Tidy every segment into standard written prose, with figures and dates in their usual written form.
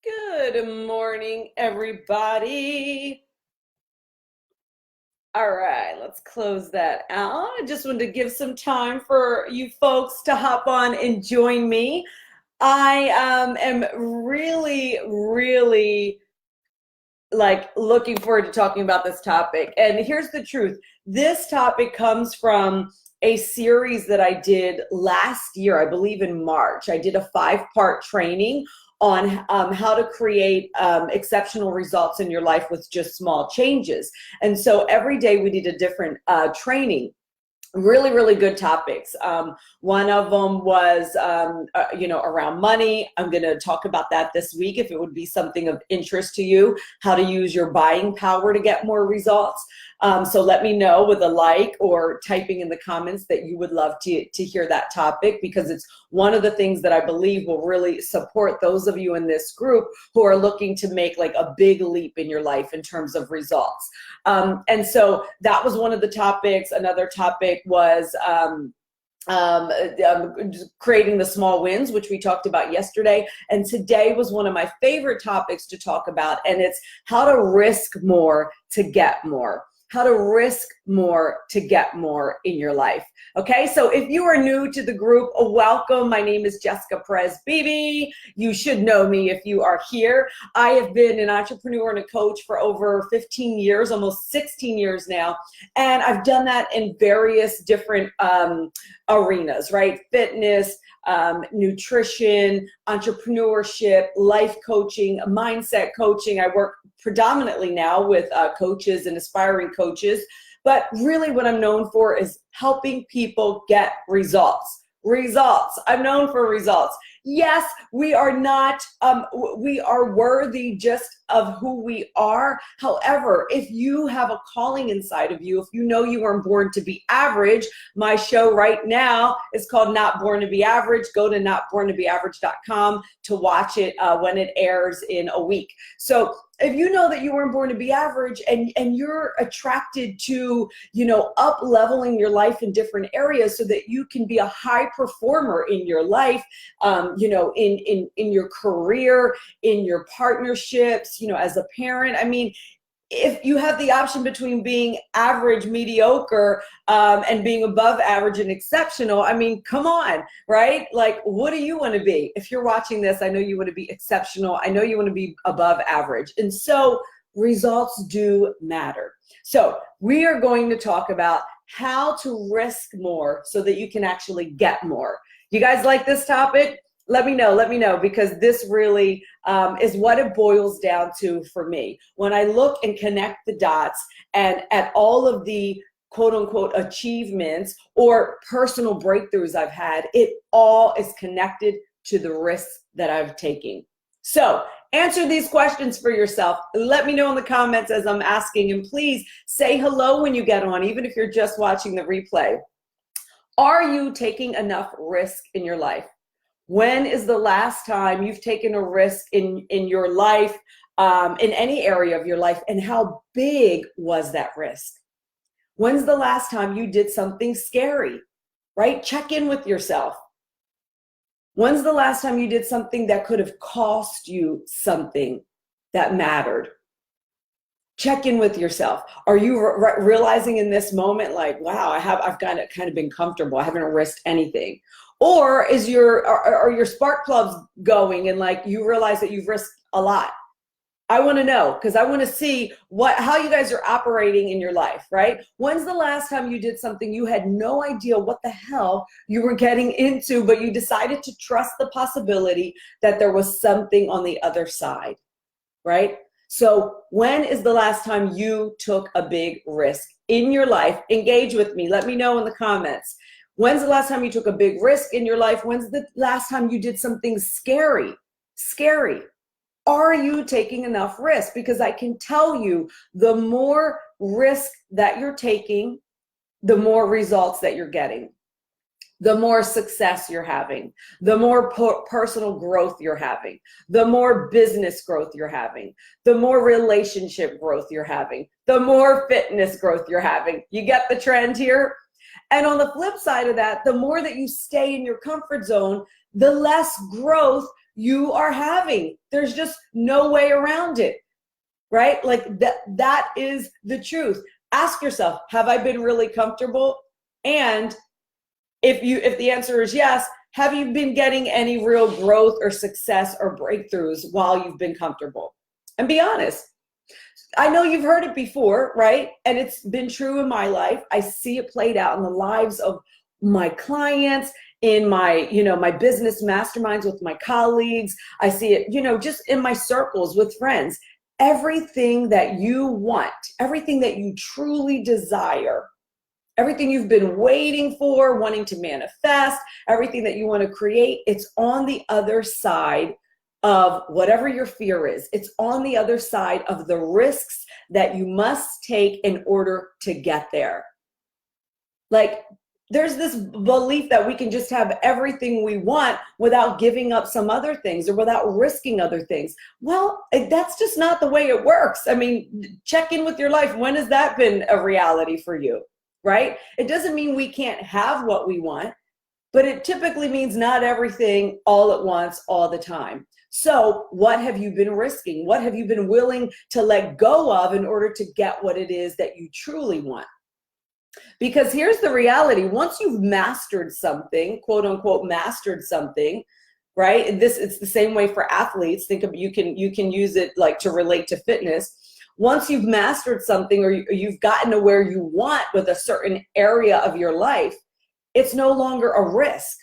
Good morning, everybody. All right, let's close that out. I just wanted to give some time for you folks to hop on and join me. I am really like looking forward to talking about this topic. And here's the truth. This topic comes from a series that I did last year, I believe in March. I did a 5-part training on how to create exceptional results in your life with just small changes. And so every day we did a different training. Really good topics. One of them was around money. I'm going to talk about that this week if it would be something of interest to you, how to use your buying power to get more results. So let me know with a like or typing in the comments that you would love to hear that topic, because it's one of the things that I believe will really support those of you in this group who are looking to make like a big leap in your life in terms of results. And so that was one of the topics. Another topic was creating the small wins, which we talked about yesterday. And today was one of my favorite topics to talk about, and it's how to risk more to get more. How to risk more to get more in your life. Okay, so if you are new to the group, welcome. My name is Jessica Perez-Beebe. You should know me if you are here. I have been an entrepreneur and a coach for over 15 years, almost 16 years now. And I've done that in various different arenas, right? Fitness, nutrition, entrepreneurship, life coaching, mindset coaching. I work predominantly now with coaches and aspiring coaches, but really what I'm known for is helping people get results. I'm known for results. Yes, we are not, we are worthy just of who we are. However, if you have a calling inside of you, if you know you weren't born to be average, my show right now is called Not Born to Be Average. Go to notborntobeaverage.com to watch it when it airs in a week. So if you know that you weren't born to be average and you're attracted to, up leveling your life in different areas so that you can be a high performer in your life, in your career, in your partnerships, as a parent. I mean, if you have the option between being average, mediocre, and being above average and exceptional, I mean, come on, right? Like, what do you want to be? If you're watching this, I know you want to be exceptional. I know you want to be above average. And so results do matter. So we are going to talk about how to risk more so that you can actually get more. You guys like this topic? Let me know, because this really is what it boils down to for me. When I look and connect the dots and at all of the quote unquote achievements or personal breakthroughs I've had, it all is connected to the risks that I've taken. So answer these questions for yourself. Let me know in the comments as I'm asking, and please say hello when you get on, even if you're just watching the replay. Are you taking enough risk in your life? When is the last time you've taken a risk in your life, in any area of your life, and how big was that risk? When's the last time you did something scary, right? Check in with yourself. When's the last time you did something that could have cost you something that mattered? Check in with yourself. Are you realizing in this moment, like, wow, I've kind of been comfortable. I haven't risked anything. Or are your spark plugs going and like you realize that you've risked a lot? I want to know, because I want to see how you guys are operating in your life, right? When's the last time you did something you had no idea what the hell you were getting into, but you decided to trust the possibility that there was something on the other side, right? So when is the last time you took a big risk in your life? Engage with me. Let me know in the comments. When's the last time you took a big risk in your life? When's the last time you did something scary? Are you taking enough risk? Because I can tell you, the more risk that you're taking, the more results that you're getting, the more success you're having, the more personal growth you're having, the more business growth you're having, the more relationship growth you're having, the more fitness growth you're having. You get the trend here? And on the flip side of that, the more that you stay in your comfort zone, the less growth you are having. There's just no way around it, right? Like that is the truth. Ask yourself, have I been really comfortable? And if the answer is yes, have you been getting any real growth or success or breakthroughs while you've been comfortable? And be honest. I know you've heard it before, right? And it's been true in my life. I see it played out in the lives of my clients, in my, my business masterminds with my colleagues. I see it, just in my circles with friends. Everything that you want, everything that you truly desire, everything you've been waiting for, wanting to manifest, everything that you want to create, it's on the other side of whatever your fear is. It's on the other side of the risks that you must take in order to get there. Like, there's this belief that we can just have everything we want without giving up some other things or without risking other things. Well, that's just not the way it works. I mean, check in with your life. When has that been a reality for you, right? It doesn't mean we can't have what we want, but it typically means not everything all at once, all the time. So what have you been risking? What have you been willing to let go of in order to get what it is that you truly want? Because here's the reality. Once you've mastered something, quote unquote, mastered something, right? And it's the same way for athletes. Think of, you can use it like to relate to fitness. Once you've mastered something or you've gotten to where you want with a certain area of your life, it's no longer a risk.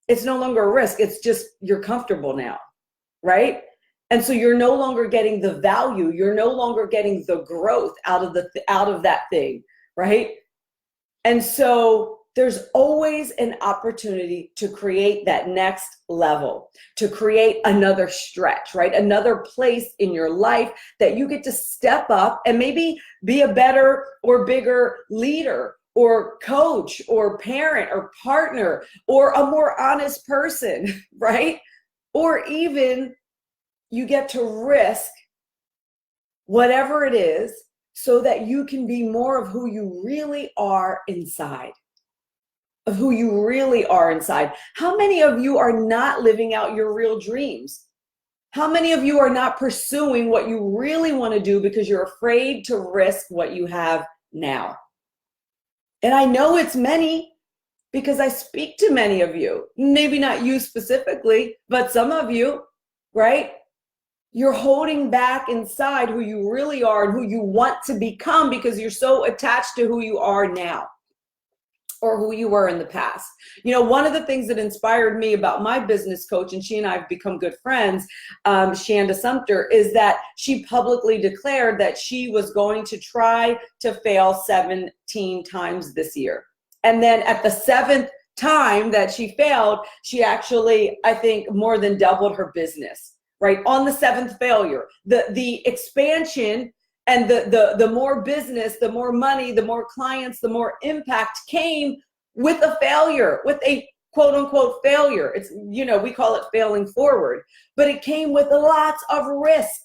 It's no longer a risk. It's just you're comfortable now, right? And so you're no longer getting the value. You're no longer getting the growth out of that thing, right? And so there's always an opportunity to create that next level, to create another stretch, right? Another place in your life that you get to step up and maybe be a better or bigger leader or coach or parent or partner or a more honest person, right? Or even you get to risk whatever it is so that you can be more of who you really are inside. Of who you really are inside. How many of you are not living out your real dreams? How many of you are not pursuing what you really want to do because you're afraid to risk what you have now? And I know it's many because I speak to many of you, maybe not you specifically, but some of you, right? You're holding back inside who you really are and who you want to become because you're so attached to who you are now or who you were in the past. One of the things that inspired me about my business coach, and she and I have become good friends, Shanda Sumter, is that she publicly declared that she was going to try to fail 17 times this year. And then at the 7th time that she failed, she actually, I think, more than doubled her business, right? On the 7th failure. The expansion and the more business, the more money, the more clients, the more impact came with a failure, with a quote unquote failure. It's, we call it failing forward, but it came with lots of risks,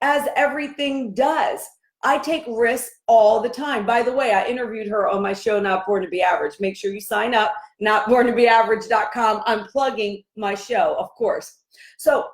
as everything does. I take risks all the time. By the way, I interviewed her on my show, Not Born to Be Average. Make sure you sign up, notborntobeaverage.com. I'm plugging my show, of course. So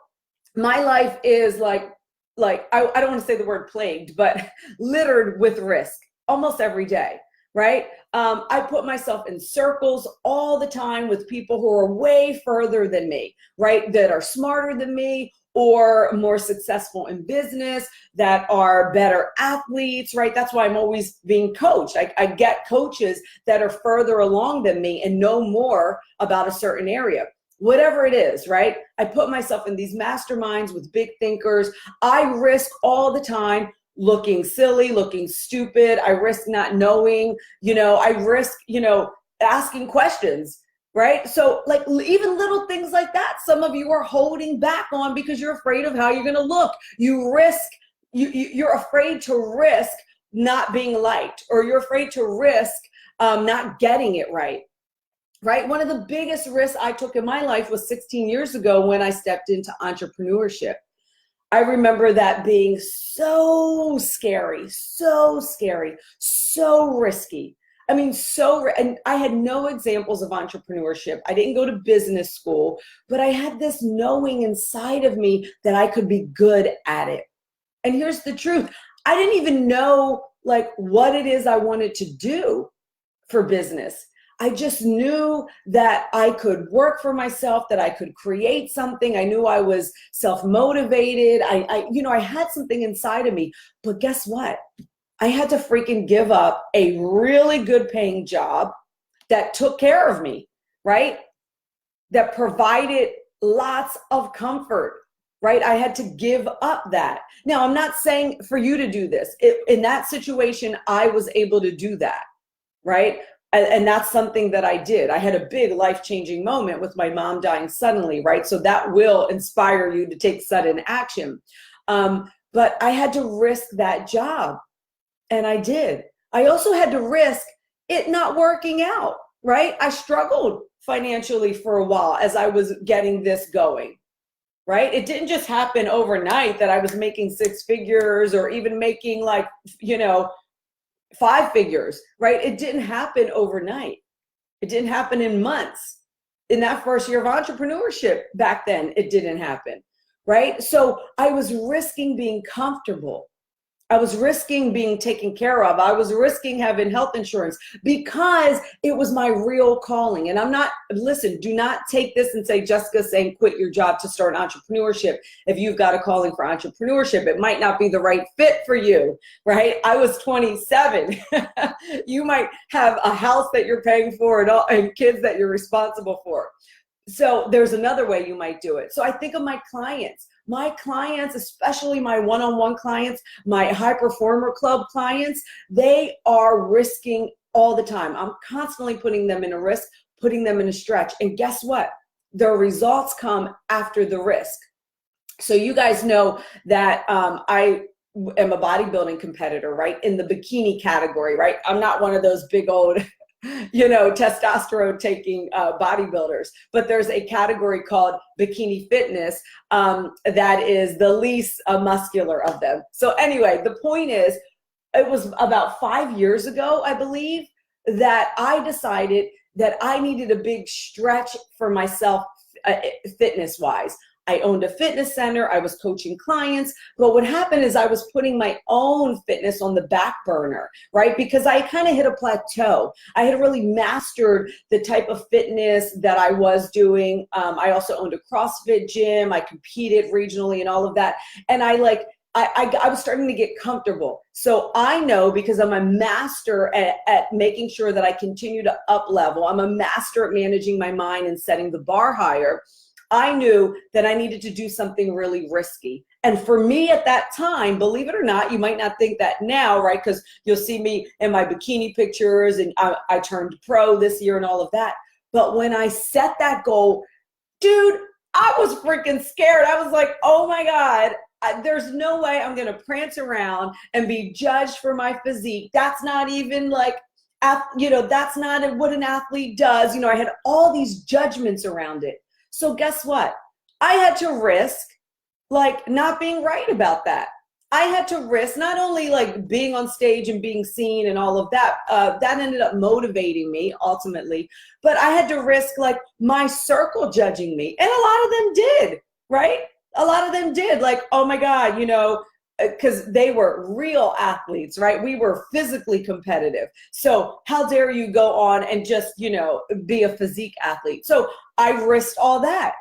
my life is like I don't want to say the word plagued, but littered with risk almost every day, right? I put myself in circles all the time with people who are way further than me, right? That are smarter than me or more successful in business, that are better athletes, right? That's why I'm always being coached. I get coaches that are further along than me and know more about a certain area. Whatever it is, right? I put myself in these masterminds with big thinkers. I risk all the time looking silly, looking stupid. I risk not knowing, I risk, asking questions, right? So like even little things like that, some of you are holding back on because you're afraid of how you're going to look. You're afraid to risk not being liked, or you're afraid to risk not getting it right. Right? One of the biggest risks I took in my life was 16 years ago when I stepped into entrepreneurship. I remember that being so scary, so risky. I mean, and I had no examples of entrepreneurship. I didn't go to business school, but I had this knowing inside of me that I could be good at it. And here's the truth. I didn't even know like what it is I wanted to do for business. I just knew that I could work for myself, that I could create something. I knew I was self-motivated. I had something inside of me, but guess what? I had to freaking give up a really good paying job that took care of me, right? That provided lots of comfort, right? I had to give up that. Now, I'm not saying for you to do this. In that situation, I was able to do that, right? And that's something that I did. I had a big life-changing moment with my mom dying suddenly, right? So that will inspire you to take sudden action. But I had to risk that job. And I did. I also had to risk it not working out, right? I struggled financially for a while as I was getting this going, right? It didn't just happen overnight that I was making 6 figures or even making 5 figures, right? It didn't happen overnight. It didn't happen in months. In that first year of entrepreneurship back then, it didn't happen, right? So I was risking being comfortable. I was risking being taken care of. I was risking having health insurance because it was my real calling. And do not take this and say, Jessica's saying quit your job to start entrepreneurship. If you've got a calling for entrepreneurship, it might not be the right fit for you, right? I was 27. You might have a house that you're paying for and kids that you're responsible for. So there's another way you might do it. So I think of my clients, especially my one-on-one clients, my high performer club clients, they are risking all the time. I'm constantly putting them in a risk, putting them in a stretch. And guess what? Their results come after the risk. So you guys know that I am a bodybuilding competitor, right? In the bikini category, right? I'm not one of those big old testosterone taking bodybuilders, but there's a category called bikini fitness that is the least muscular of them. So anyway, the point is, it was about 5 years ago, I believe, that I decided that I needed a big stretch for myself fitness wise. I owned a fitness center. I was coaching clients. But what happened is I was putting my own fitness on the back burner, right? Because I kind of hit a plateau. I had really mastered the type of fitness that I was doing. I also owned a CrossFit gym. I competed regionally and all of that. And I was starting to get comfortable. So I know, because I'm a master at making sure that I continue to up level. I'm a master at managing my mind and setting the bar higher. I knew that I needed to do something really risky. And for me at that time, believe it or not, you might not think that now, right? Because you'll see me in my bikini pictures and I turned pro this year and all of that. But when I set that goal, dude, I was freaking scared. I was like, oh my God, there's no way I'm going to prance around and be judged for my physique. That's not even that's not what an athlete does. I had all these judgments around it. So guess what? I had to risk not being right about that. I had to risk not only being on stage and being seen and all of that. That ended up motivating me ultimately, but I had to risk my circle judging me. And a lot of them did, right? A lot of them did oh my God, because they were real athletes, right? We were physically competitive. So how dare you go on and just, be a physique athlete? So I risked all that.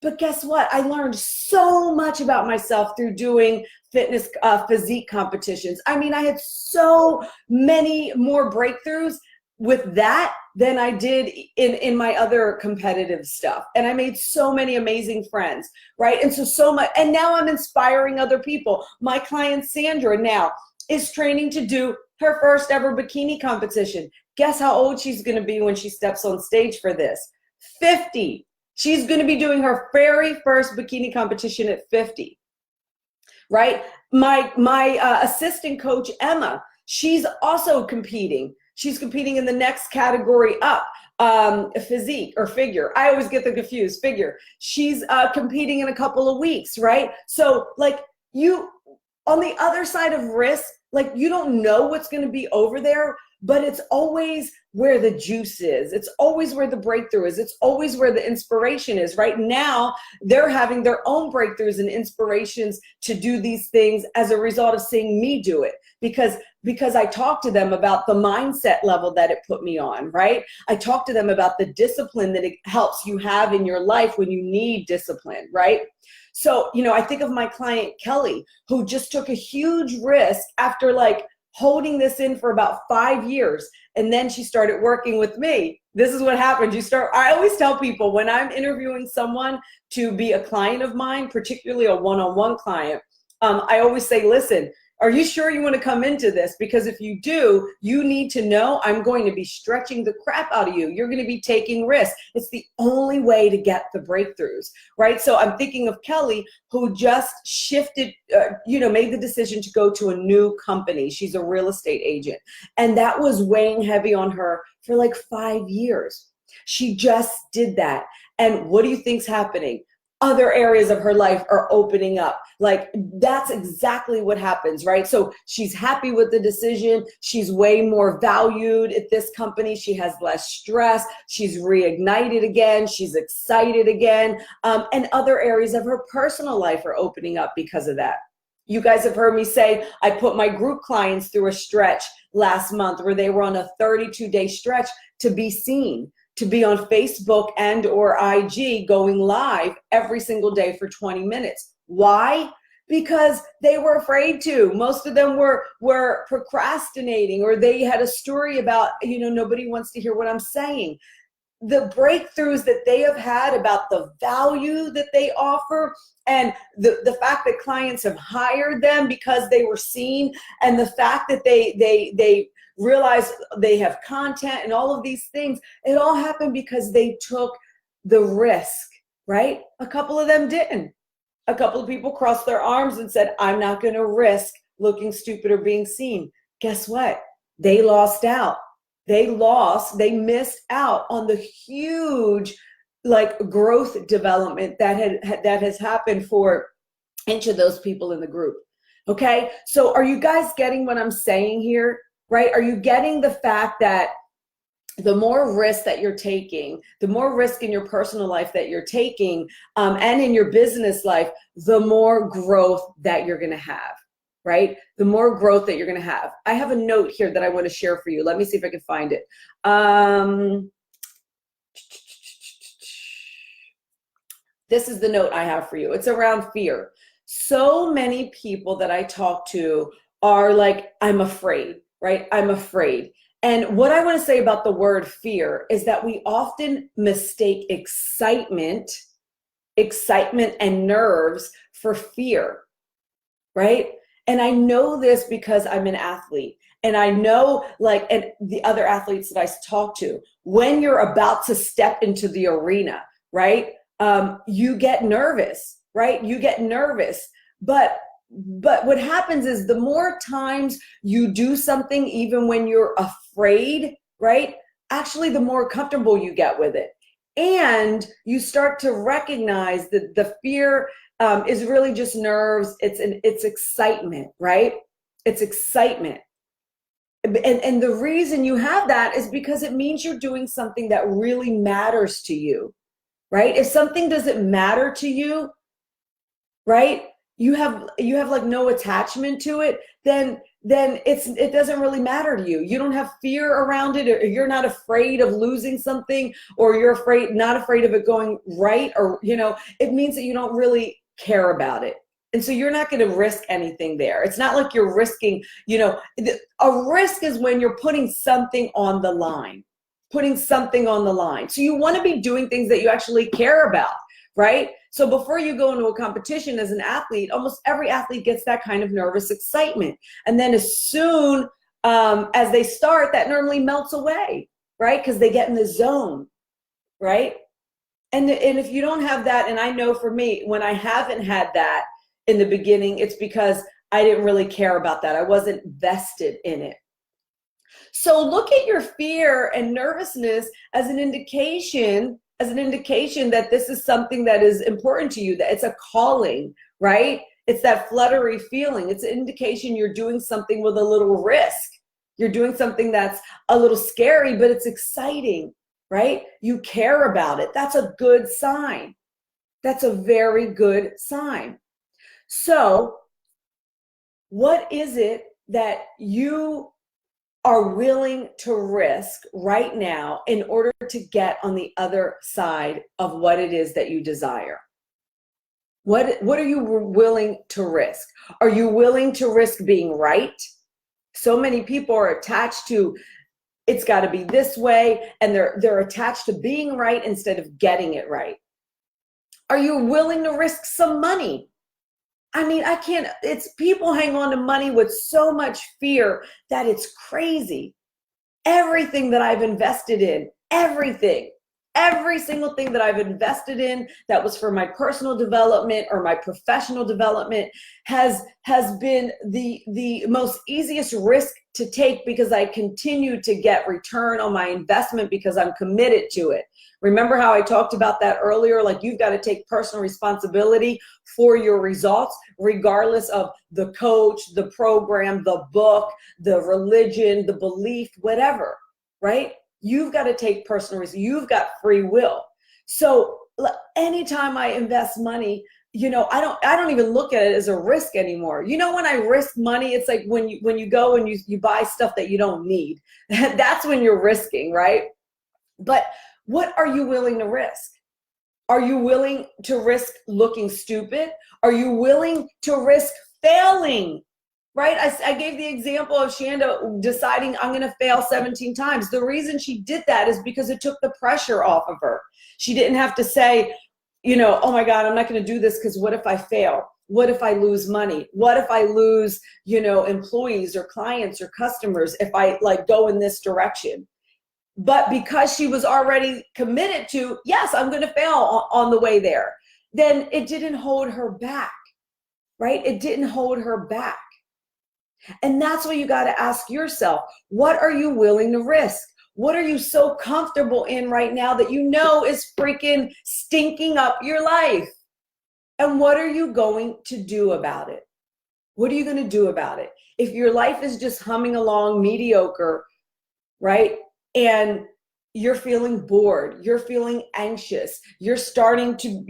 But guess what? I learned so much about myself through doing fitness physique competitions. I mean, I had so many more breakthroughs with that than I did in my other competitive stuff. And I made so many amazing friends, right? And so much, and now I'm inspiring other people. My client Sandra now is training to do her first ever bikini competition. Guess how old she's gonna be when she steps on stage for this? 50. She's gonna be doing her very first bikini competition at 50, right? My assistant coach, Emma, she's also competing. She's competing in the next category up, physique or figure. I always get them confused, figure. She's competing in a couple of weeks, right? So you, on the other side of risk, Like, you don't know what's going to be over there, but it's always where the juice is. It's always where the breakthrough is. It's always where the inspiration is. Right now, they're having their own breakthroughs and inspirations to do these things as a result of seeing me do it. Because I talked to them about the mindset level that it put me on, right? I talked to them about the discipline that it helps you have in your life when you need discipline, right? So, I think of my client, Kelly, who just took a huge risk after like holding this in for about 5 years. And then she started working with me. This is what happens. I always tell people when I'm interviewing someone to be a client of mine, particularly a one-on-one client, I always say, listen, are you sure you want to come into this? Because if you do, you need to know I'm going to be stretching the crap out of you. You're going to be taking risks. It's the only way to get the breakthroughs, right? So I'm thinking of Kelly, who just shifted, made the decision to go to a new company. She's a real estate agent. And that was weighing heavy on her for like 5 years. She just did that. And what do you think's happening? Other areas of her life are opening up. Like, that's exactly what happens, right? So she's happy with the decision. She's way more valued at this company. She has less stress. She's reignited again. She's excited again. And other areas of her personal life are opening up because of that. You guys have heard me say, I put my group clients through a stretch last month where they were on a 32-day stretch to be seen, to be on Facebook and or IG going live every single day for 20 minutes. Why? Because they were afraid to. Most of them were procrastinating, or they had a story about, nobody wants to hear what I'm saying. The breakthroughs that they have had about the value that they offer, and the fact that clients have hired them because they were seen, and the fact that they realize they have content and all of these things, it all happened because they took the risk, right? A couple of them didn't. A couple of people crossed their arms and said, I'm not going to risk looking stupid or being seen. Guess what? They lost out. They missed out on the huge growth development that has happened for each of those people in the group. Okay. So are you guys getting what I'm saying here? Right? Are you getting the fact that the more risk that you're taking, the more risk in your personal life that you're taking, and in your business life, the more growth that you're going to have, right? The more growth that you're going to have. I have a note here that I want to share for you. Let me see if I can find it. This is the note I have for you. It's around fear. So many people that I talk to are like, I'm afraid. Right? I'm afraid. And what I want to say about the word fear is that we often mistake excitement and nerves for fear, right? And I know this because I'm an athlete, and I know, and the other athletes that I talk to, when you're about to step into the arena, right? You get nervous, right? You get nervous, but what happens is the more times you do something, even when you're afraid, right? Actually, the more comfortable you get with it. And you start to recognize that the fear is really just nerves. It's excitement, right? It's excitement. And the reason you have that is because it means you're doing something that really matters to you, right? If something doesn't matter to you, right? You have no attachment to it, then it doesn't really matter to you. You don't have fear around it, or you're not afraid of losing something, or you're not afraid of it going right, or it means that you don't really care about it. And so you're not going to risk anything there. It's not like you're risking, a risk is when you're putting something on the line, So you want to be doing things that you actually care about, right? So before you go into a competition as an athlete, almost every athlete gets that kind of nervous excitement. And then as soon as they start, that normally melts away, right? Because they get in the zone, right? And if you don't have that, and I know for me, when I haven't had that in the beginning, it's because I didn't really care about that. I wasn't vested in it. So look at your fear and nervousness as an indication that this is something that is important to you, that it's a calling, right? It's that fluttery feeling. It's an indication you're doing something with a little risk. You're doing something that's a little scary, but it's exciting, right? You care about it. That's a good sign. That's a very good sign. So, what is it that you are willing to risk right now in order to get on the other side of what it is that you desire? What are you willing to risk? Are you willing to risk being right? So many people are attached to, it's got to be this way, and they're attached to being right instead of getting it right. Are you willing to risk some money? I mean, it's people hang on to money with so much fear that it's crazy. Everything that I've invested in, every single thing that I've invested in that was for my personal development or my professional development has been the most easiest risk to take, because I continue to get return on my investment because I'm committed to it. Remember how I talked about that earlier? Like, you've got to take personal responsibility for your results, regardless of the coach, the program, the book, the religion, the belief, whatever, right? You've got to take personal risk. You've got free will. So anytime I invest money, I don't even look at it as a risk anymore. When I risk money, it's like when you go and you buy stuff that you don't need. That's when you're risking, right? But what are you willing to risk? Are you willing to risk looking stupid? Are you willing to risk failing? Right? I gave the example of Shanda deciding, I'm going to fail 17 times. The reason she did that is because it took the pressure off of her. She didn't have to say, oh my God, I'm not going to do this because what if I fail? What if I lose money? What if I lose, employees or clients or customers if I go in this direction? But because she was already committed to, yes, I'm going to fail on the way there, then it didn't hold her back, right? It didn't hold her back. And that's what you got to ask yourself. What are you willing to risk? What are you so comfortable in right now that is freaking stinking up your life? And what are you going to do about it? What are you going to do about it? If your life is just humming along mediocre, right? And you're feeling bored, you're feeling anxious, you're starting to,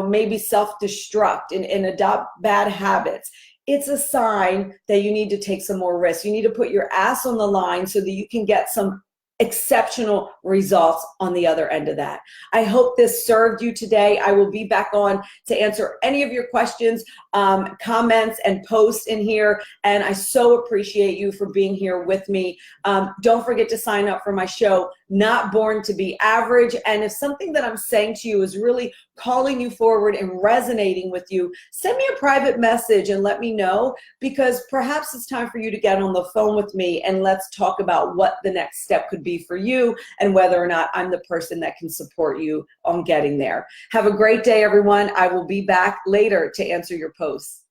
maybe self-destruct and adopt bad habits. It's a sign that you need to take some more risks. You need to put your ass on the line so that you can get some exceptional results on the other end of that. I hope this served you today. I will be back on to answer any of your questions, comments, and posts in here. And I so appreciate you for being here with me. Don't forget to sign up for my show, Not Born to Be Average. And if something that I'm saying to you is really calling you forward and resonating with you, send me a private message and let me know, because perhaps it's time for you to get on the phone with me and let's talk about what the next step could be for you and whether or not I'm the person that can support you on getting there. Have a great day, everyone. I will be back later to answer your posts.